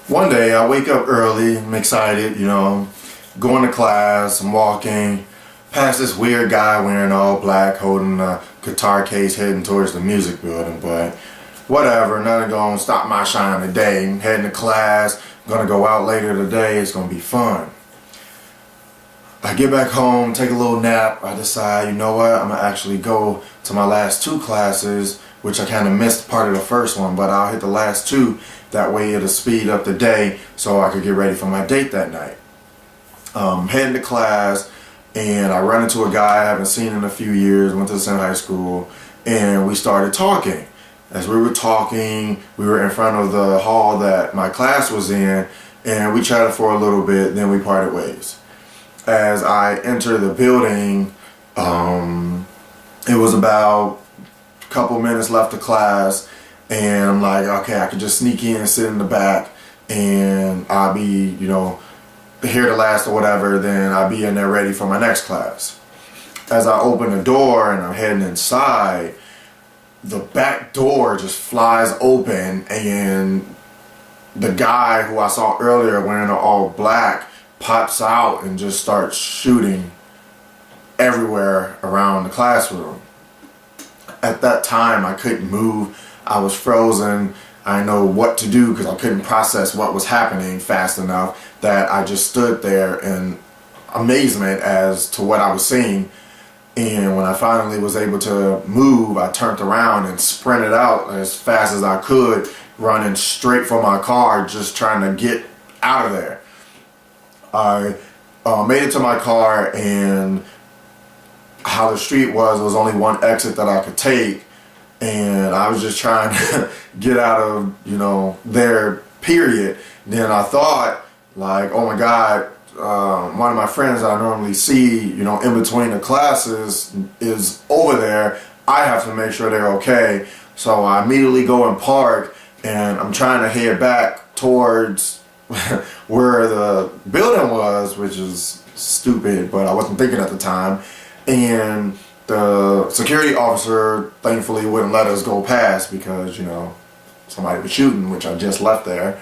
One day I wake up early, I'm excited, going to class, I'm walking past this weird guy wearing all black, holding a guitar case heading towards the music building, but whatever, nothing gonna stop my shine today. I'm heading to class, I'm gonna go out later today, it's gonna be fun. I get back home, take a little nap, I decide, you know what, I'm gonna actually go to my last two classes, which I kind of missed part of the first one, but I'll hit the last two, that way it'll speed up the day so I could get ready for my date that night. Heading to class, and I run into a guy I haven't seen in a few years, went to the same high school, and we started talking. As we were talking, we were in front of the hall that my class was in, and we chatted for a little bit, then we parted ways. As I enter the building, it was about a couple minutes left of class, and I'm like, okay, I could just sneak in and sit in the back, and I'll be, here to last or whatever, then I'll be in there ready for my next class. As I open the door and I'm heading inside, the back door just flies open, and the guy who I saw earlier wearing all black pops out and just starts shooting everywhere around the classroom. At that time, I couldn't move. I was frozen. I didn't know what to do because I couldn't process what was happening fast enough, that I just stood there in amazement as to what I was seeing. And when I finally was able to move, I turned around and sprinted out as fast as I could, running straight for my car, just trying to get out of there. I made it to my car, and how the street was only one exit that I could take, and I was just trying to get out of there, period. Then I thought, like, oh my God, one of my friends that I normally see in between the classes is over there. I have to make sure they're okay. So I immediately go and park, and I'm trying to head back towards where the building was, which is stupid, but I wasn't thinking at the time. And the security officer thankfully wouldn't let us go past because somebody was shooting, which I just left there.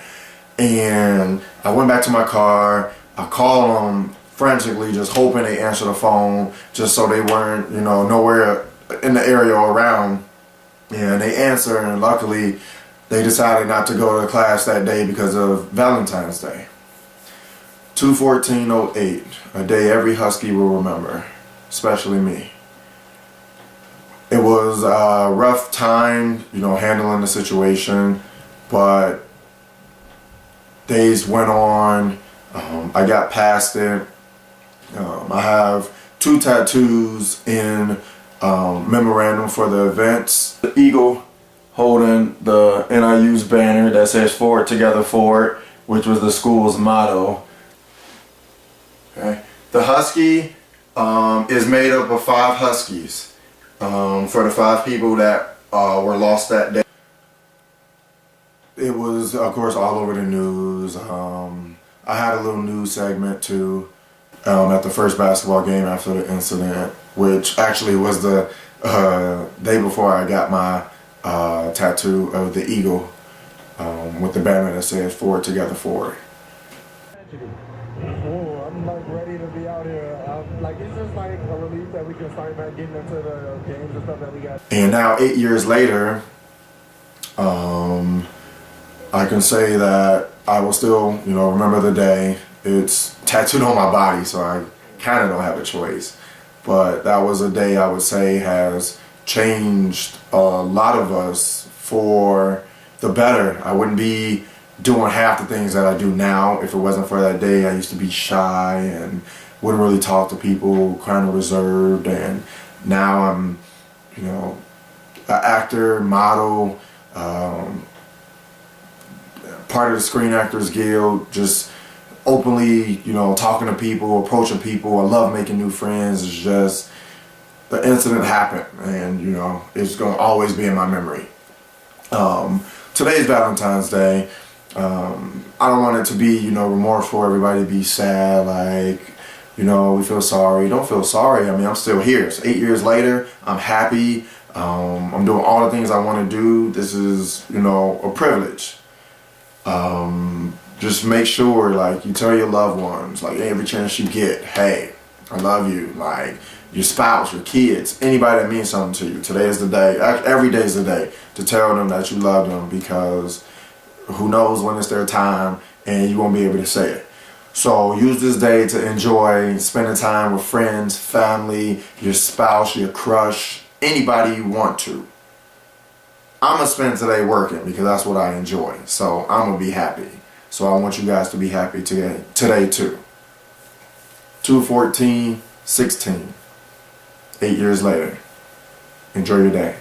And I went back to my car. I called them frantically, just hoping they answered the phone, just so they weren't nowhere in the area around. And they answered, and luckily they decided not to go to class that day because of Valentine's Day. 2/14/08, a day every Husky will remember, especially me. It was a rough time, handling the situation, but days went on. I got past it. I have 2 tattoos in memorandum for the events. The eagle holding the NIU's banner that says "Forward Together Forward," which was the school's motto. Okay. The Husky is made up of 5 Huskies. For the 5 people that were lost that day. It was, of course, all over the news. I had a little news segment too at the first basketball game after the incident, which actually was the day before I got my tattoo of the eagle with the banner that says "Forward Together Forward." Oh, I'm like ready to be out here. It's just like a relief that we can start back getting into the games and stuff that we got. And now 8 years later, I can say that I will still, remember the day. It's tattooed on my body, so I kind of don't have a choice. But that was a day I would say has changed a lot of us for the better. I wouldn't be doing half the things that I do now if it wasn't for that day. I used to be shy and wouldn't really talk to people, kind of reserved, and now I'm, an actor, model, part of the Screen Actors Guild, just openly, talking to people, approaching people. I love making new friends. It's just, the incident happened, and, it's going to always be in my memory. Today's Valentine's Day. I don't want it to be, remorseful, everybody be sad, like, we feel sorry. Don't feel sorry. I mean, I'm still here. It's 8 years later. I'm happy. I'm doing all the things I want to do. This is, a privilege. just make sure, like, you tell your loved ones, like, every chance you get, hey, I love you. Like, your spouse, your kids, anybody that means something to you. Today is the day. Every day is the day to tell them that you love them, because who knows when it's their time and you won't be able to say it. So use this day to enjoy spending time with friends, family, your spouse, your crush, anybody you want to. I'm going to spend today working because that's what I enjoy. So I'm going to be happy. So I want you guys to be happy today too. 2/14, 16. 8 years later. Enjoy your day.